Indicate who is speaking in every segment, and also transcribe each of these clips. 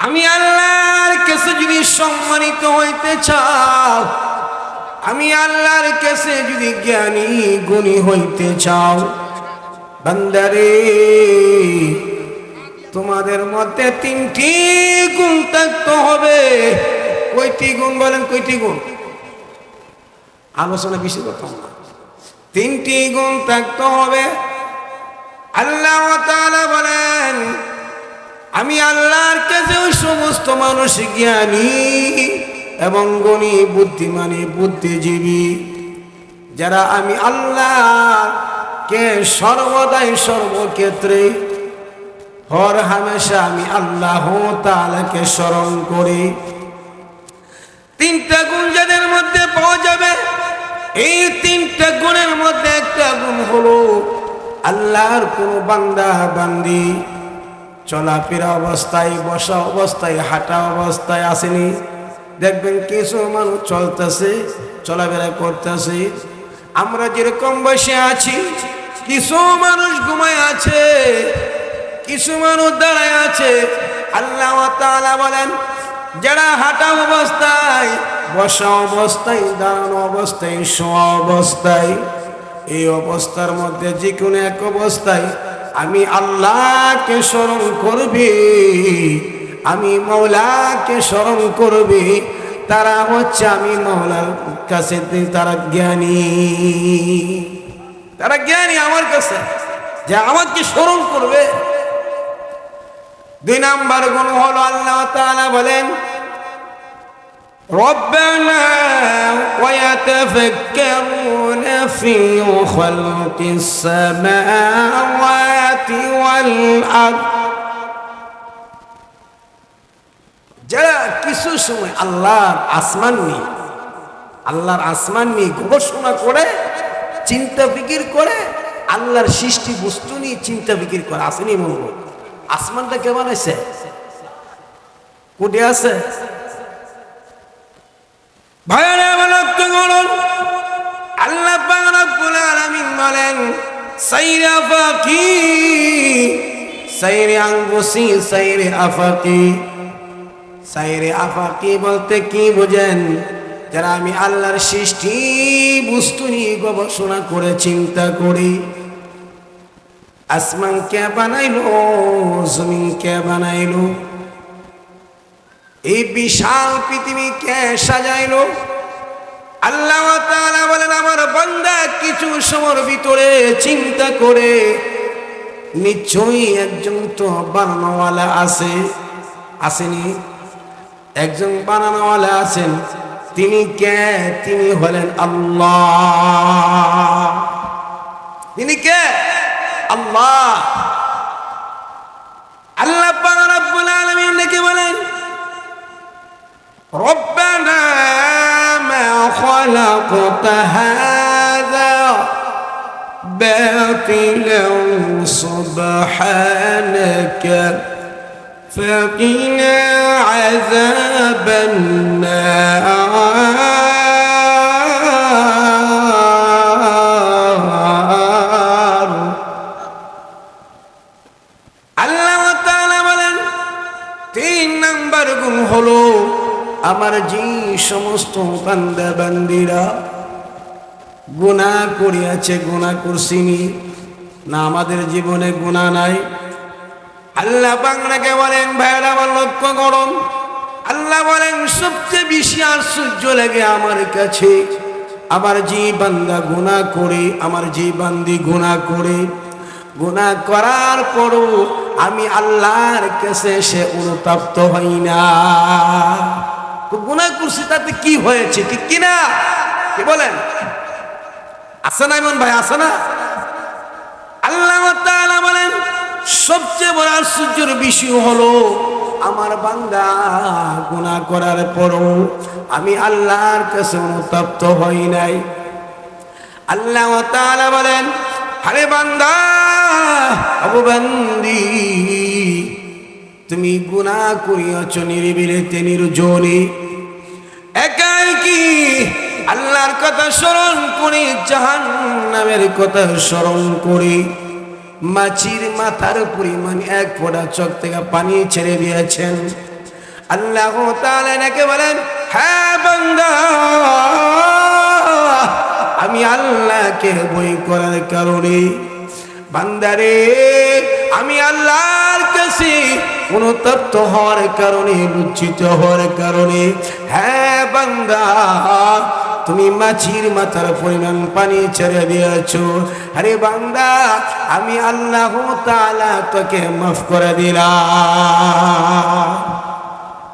Speaker 1: আমি আল্লাহর কাছে যদি সম্মানিত হইতে চাও, আমি আল্লাহর কাছে যদি জ্ঞানী গুণী হইতে চাও, বান্দারে তোমাদের মধ্যে তিনটি গুণ থাকতে হবে। কয়টি গুণ বলেন? কয়টি গুণ? আলোচনা বেশি করতাম না। তিনটি গুণ থাকতে হবে। আল্লাহ তাআলা বলেন, আমি আল্লাহর কাছে ওই সমস্ত মানুষ জ্ঞানী এবং গুণী, বুদ্ধিমানী, বুদ্ধিজীবী, যারা আমি আল্লাহকে সর্বদাই সর্বক্ষেত্রে হর হামেশা আমি আল্লাহ তাআলাকে স্মরণ করি। তিনটা গুণ যাদের মধ্যে পাওয়া যাবে, এই তিনটা গুণের মধ্যে একটা গুণ হলো আল্লাহর কোন বান্দা বান্দি চলাফেরা অবস্থায়, বসা অবস্থায়, হাঁটা অবস্থায় আসেনি, দেখবেন কিছু মানুষ চলতেছে, চলাফেরা করতেছে। আমরা যেরকম বসে আছি, কিছু মানুষ ঘুমায় আছে, কিছু মানুষ দাঁড়ায় আছে। আল্লাহ তাআলা বলেন, যারা হাঁটা অবস্থায়, বসা অবস্থায়, দাঁড়ানো অবস্থায়, শোয়া অবস্থায়, এই অবস্থার মধ্যে যে কোনো এক অবস্থায় আমি আল্লাহকে স্মরণ করবে, আমি মওলাকে স্মরণ করবে, তারা হচ্ছে আমি মওলার কাছে তারা জ্ঞানী। তারা জ্ঞানী আমার কাছে, যে আমাকে স্মরণ করবে। দুই নাম্বার গুণ হলো আল্লাহ তাআলা বলেন, রব্বানা ওয়া ইয়াতাফাক্কারুনা ফি খালকিস সামাওয়াতি ওয়াল আরদ। যারা কিছু সময় আল্লাহর আসমান নিয়ে গবেষণা করে, চিন্তা ফিকির করে, আল্লাহর সৃষ্টি বস্তু নিয়ে চিন্তা ফিকির করে। আসেনি মঙ্গল, আসমানটা কে বানাইছে? কোটে আছে? ভাইরা লক্ষ্য করুন, আল্লাহ পাক রব্বুল আলামিন বলেন, সাইরা আফাকি, সাইরে আনফুসি, সাইরে আফাকি। সাইরে আফাকি বলতে কি বোঝেন? যারা আমি আল্লাহর সৃষ্টি বস্তু নিয়ে গবেষণা করে চিন্তা করি, আসমান কে বানাইলো, জমিন কে বানাইলো, এই বিশাল পৃথিবী কে সাজাইলো। আল্লাহ তাআলা বলেন, আমার বান্দা কিছু সময়ের ভিতরে চিন্তা করে, নিশ্চয়ই একজন তো বানানোওয়ালা আছে, আসেনি? একজন বানানোওয়ালা আছেন। তিনি কে? তিনি হলেন আল্লাহ। তিনি কে? আল্লাহ। আল্লাহ পাক রব্বুল আলামিন নাকি বলেন, রব্বানা মা খালাকতা হাযা বাতিলান সুবহানাকা ফাকিনা আযাবান নার। আল্লাহ তাআলা বলেন, তিন নাম্বার গুণ হলো আমার যে সমস্ত বান্দা বান্দিরা গুনাহ করিয়াছে, গুনাহ করছিনি না, আমাদের জীবনে গুনাহ নাই। আল্লাহ বাংলাকে বলেন, ভাইরা আমার লক্ষ্য করুন, আল্লাহ বলেন সবচেয়ে বেশি আশ্চর্য লাগে আমার কাছে আমার যে বান্দা গুনাহ করে, আমার যে বান্দি গুনাহ করে, গুনাহ করার পরও আমি আল্লাহর কাছে সে অনুতপ্ত হই না। গুনাহ করছি তাতে কি হয়েছে? ঠিক কিনা? কি বলেন? আছে না এমন ভাই? আছে না? আল্লাহ তাআলা বলেন সবচেয়ে বড় আশ্চর্যের বিষয় হলো আমার বান্দা গুনাহ করার পরও আমি আল্লাহর কাছে অনুতপ্ত হই নাই। আল্লাহ তাআলা বলেন, আরে বান্দা, আবু বান্দি, তুমি গুনাহ করিয়াছ নিরিবিলিতে, নির্জনে, একাই কি আল্লাহর কথা স্মরণ করে, জাহান্নামের কথা স্মরণ করে, মাছির মাথার পরিমাণ এক ফোঁটা চোখ থেকে পানি ছেড়ে দিয়েছেন। আল্লাহ তাআলা নাকি বলেন, হ্যাঁ বান্দা, আমি আল্লাহকে ভয় করার কারণে, বান্দারে আমি আল্লাহর কাছে অনুতপ্ত হওয়ার কারণে, লজ্জিত হওয়ার কারণে, হ্যাঁ বান্দা তুমি মাছির মাথার পরিমাণ পানি ছেড়ে দিয়েছো, আরে বান্দা আমি আল্লাহ তাআলা তোকে মাফ করে দিলাম।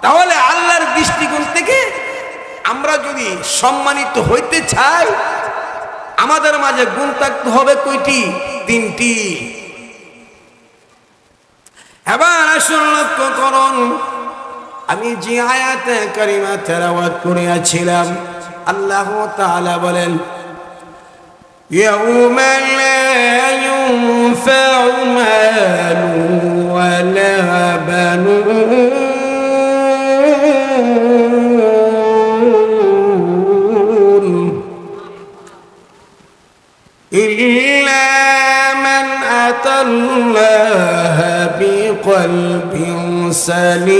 Speaker 1: তাহলে আল্লাহর দৃষ্টিকোণ থেকে আমরা যদি সম্মানিত হইতে চাই, আমাদের মাঝে গুণ থাকতে হবে কয়টি? তিনটি। এবার আসুন লক্ষ্য করুন, আমি যে আয়াতে কারিমা তেলাওয়াত করিয়াছিলাম, আল্লাহ তাআলা বলেন, ইয়াউমা লা ইউনফাউ মালু ওয়ালা বানুন ইল্লা মান আতাল্লাহ বিকলবিন সালিম।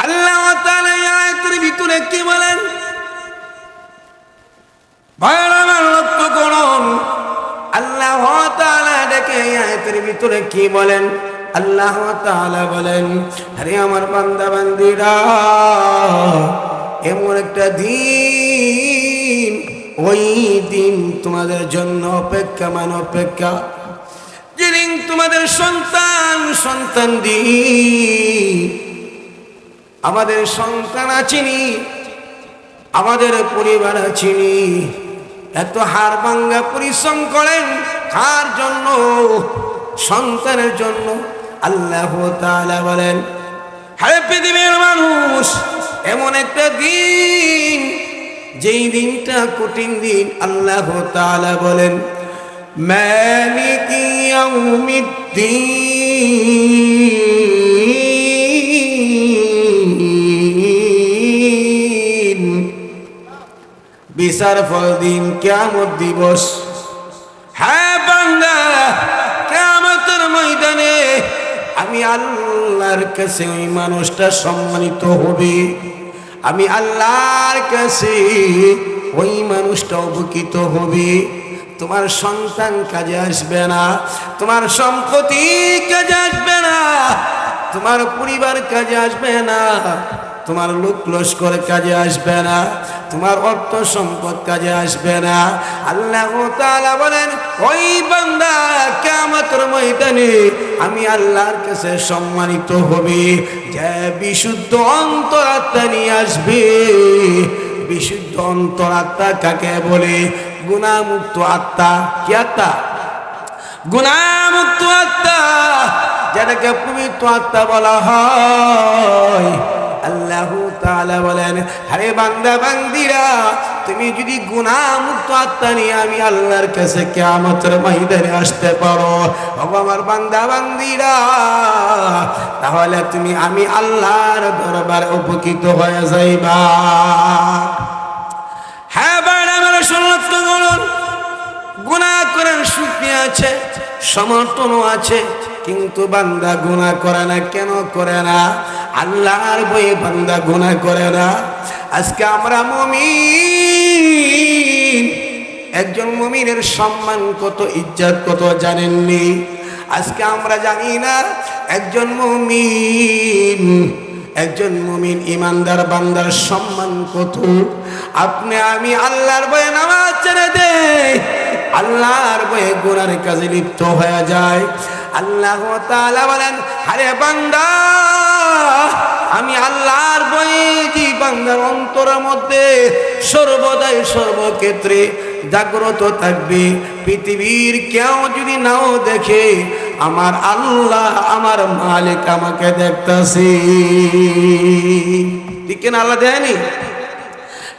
Speaker 1: আল্লাহ তাআলা এই আয়াতের ভিতরে কি বলেন? ভাইরা আমার লক্ষ্য করুন, আল্লাহ তাআলা ডেকে এই আয়াতের ভিতরে কি বলেন? আল্লাহ তাআলা বলেন, আরে আমার বান্দা বান্দীরা, এমন একটা দিন, ওই দিন তোমাদের জন্য অপেক্ষা, অপেক্ষা, যেদিন তোমাদের সন্তান দিন, আমাদের সন্তান আছিনি, আমাদের পরিবার আছিনি, এত হাড় ভাঙ্গা পরিশ্রম করেন কার জন্য? সন্তানের জন্য। আল্লাহ তাআলা বলেন, হে পৃথিবীর মানুষ, এমন একটা দিন, যেই দিনটা কঠিন দিন। আল্লাহ তাআলা বলেন, মালিকি ইয়াউমিদ্দিন, বিচার ফল দিন, কিয়ামত দিবস। হ্যাঁ বান্দা, কিয়ামতের ময়দানে আমি আল্লাহর কাছে ওই মানুষটা সম্মানিত হবে, আমি আল্লাহর কাছে ওই মানুষটা উপকৃত হবে। তোমার সন্তান কাজে আসবে না, তোমার সম্পত্তি কাজে আসবে না, তোমার পরিবার কাজে আসবে না, তোমার লোক লস্কর কাজে আসবে না, তোমার অর্থ সম্পদ কাজে আসবে না। আল্লাহ তাআলা বলেন, ওই বান্দা কিয়ামতের ময়দানে আমি আল্লাহর কাছে সম্মানিত হবে, যে বিশুদ্ধ অন্তরাত্মা নিয়ে আসবে। বিশুদ্ধ অন্তরাত্মা কাকে বলে? গুনাহমুক্ত আত্মা। কি আত্মা? গুনাহমুক্ত আত্মা, যেটাকে পবিত্র আত্মা বলা হয়। আল্লাহ তাআলা বলেন, আরে বান্দা বান্দিরা, তুমি যদি গুনাহমুক্ত আত্মা নিয়ে আমি আল্লাহর কাছে কিয়ামতের ময়দানে আসতে পারো, আমার বান্দা বান্দিরা, তাহলে তুমি আমি আল্লাহর দরবারে উপকৃত হয়ে যাইবা। হ্যাঁ বাড়া, আমার লক্ষ্য করুন, গুনাহ করার শক্তি আছে, সমর্থনও আছে, কিন্তু বান্দা গুনাহ করে না। কেন করে না? আল্লাহর ভয়ে বান্দা গুনাহ করে না। আজকে আমরা মুমিন, একজন মুমিনের সম্মান কত, ইজ্জত কত জানেননি? আজকে আমরা জানি না একজন মুমিন ইমানদার বান্দার সম্মান কত। আপনি আমি আল্লাহর ভয়ে নামাজ ছেড়ে দেই, আল্লাহর ভয়ে গুনার কাজে লিপ্ত হয়ে যায়। আল্লাহ তাআলা বলেন, আরে বান্দা, আমি আল্লাহর ভয়ে যে বান্দার অন্তরের মধ্যে সর্বদাই সর্বক্ষেত্রে জাগ্রত থাকবে, পৃথিবীর কেউ যদি নাও দেখে, আমার আল্লাহ, আমার মালিক আমাকে দেখতাছে। ঠিক কিনা? আল্লাহ দেয়নি?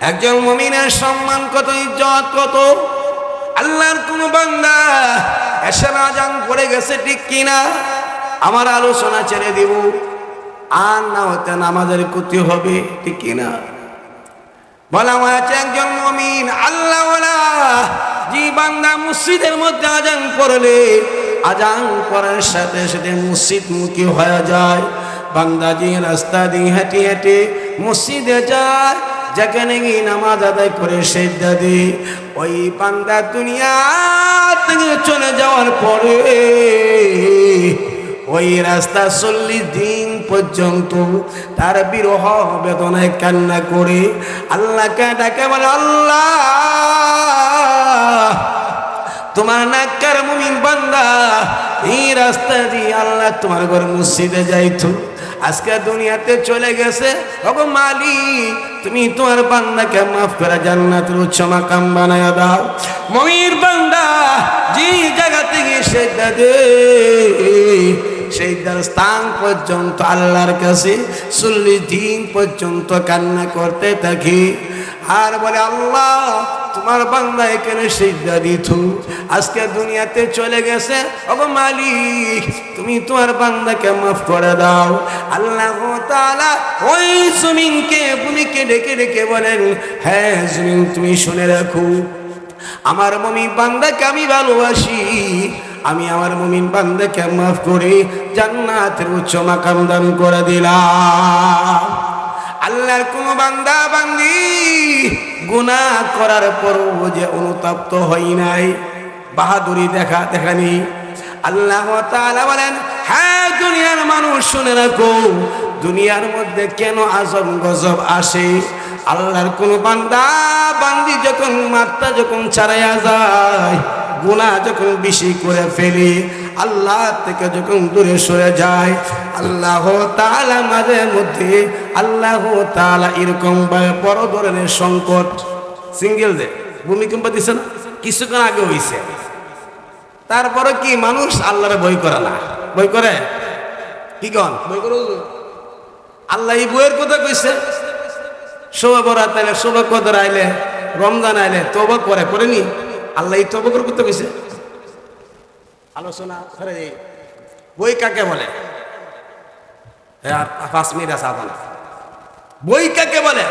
Speaker 1: একজন মুমিনের সম্মান কত, ইজ্জত কত। আল্লাহর কোন বান্দা এশার আজান পড়ে গেছে, ঠিক কিনা? আমার আলোচনা ছেড়ে দিব, আর না হতে নামাজের ক্ষতি হবে, ঠিক কিনা? বলা হয়েছে একজন মুমিন আল্লাহওয়ালা বান্দা মসজিদের মধ্যে আজান করলে আজান করার সাথে সাথে মসজিদ মুখী হয়ে যায়। বান্দা যে রাস্তা দিয়ে হেঁটে হেঁটে মসজিদে যায়, যেখানে গিয়ে নামাজ আদায় করে সেজদা দেয়, ওই বান্দা দুনিয়া থেকে চলে যাওয়ার পরে ওই রাস্তা 40 দিন পর্যন্ত তার বিরহ বেদনায় কান্না করে আল্লাহকে ডাকে, বলে আল্লাহ তোমার নাক্কার মুমিন বান্দা এই রাস্তা দিয়ে আল্লাহ তোমার ঘর মসজিদে যাইতো, আজকে দুনিয়াতে চলে গেছে। ওগো মালিক, তুমি তোমার বান্দাকে মাফ করে জান্নাতের উচ্চ মাকাম বানায়া দাও। মুমিন বান্দা যে জায়গা থেকে সেজদা দেয়, সেই স্থান পর্যন্ত আল্লাহর কাছে 40 দিন পর্যন্ত কান্না করতে থাকি আর বলে আল্লাহ তোমার বান্দা এখানে সিজদা দিত, আজকে দুনিয়াতে চলে গেছে। ওগো মালিক, তুমি তোমার বান্দাকে মাফ করে দাও। আল্লাহ তাআলা ওই জমিনকে ভূমিকে ডেকে ডেকে বলেন, হ্যাঁ জমিন তুমি শুনে রাখো, আমার মুমিন বান্দাকে আমি ভালোবাসি, আমি আমার মুমিন বান্দাকে মাফ করে জান্নাতের উচ্চ মাকাম দান করে দিলাম। আল্লাহর কোন বান্দা বান্দি গুনাহ করার পরও যে অনুতপ্ত হই নাই, বাহাদুরি দেখানি, আল্লাহ তাআলা বলেন, হ্যাঁ দুনিয়ার মানুষ শুনে রাখো, দুনিয়ার মধ্যে কেন আজব গজব আসে। আল্লাহর কোন বান্দা বান্দি যখন মাত্রা যখন ছাড়াইয়া যায়, গুনাহ যখন বেশি করে ফেলে, আল্লাহ থেকে যখন দূরে সরে যায়, আল্লাহ তাআলা মাঝে মধ্যে আল্লাহ তাআলা এরকম বড় ধরনের সংকট, সিঙ্গেল যে ভূমিকম্প দিছে না কিছুক্ষণ আগে হইছে, তারপরে কি মানুষ আল্লাহরে ভয় করে না? ভয় করে কি কন? ভয় করে আল্লাহ এই বইয়ের কথা কইছে। শোভা বরাত আইলে, শোভা কদর আইলে, রমজান আইলে তওবা করেনি আল্লাহ? এই তওবা করতে কইছে। আলোচনা করে বই কাকে বলে? 5 মিনিট আছে, বই কাকে বলে?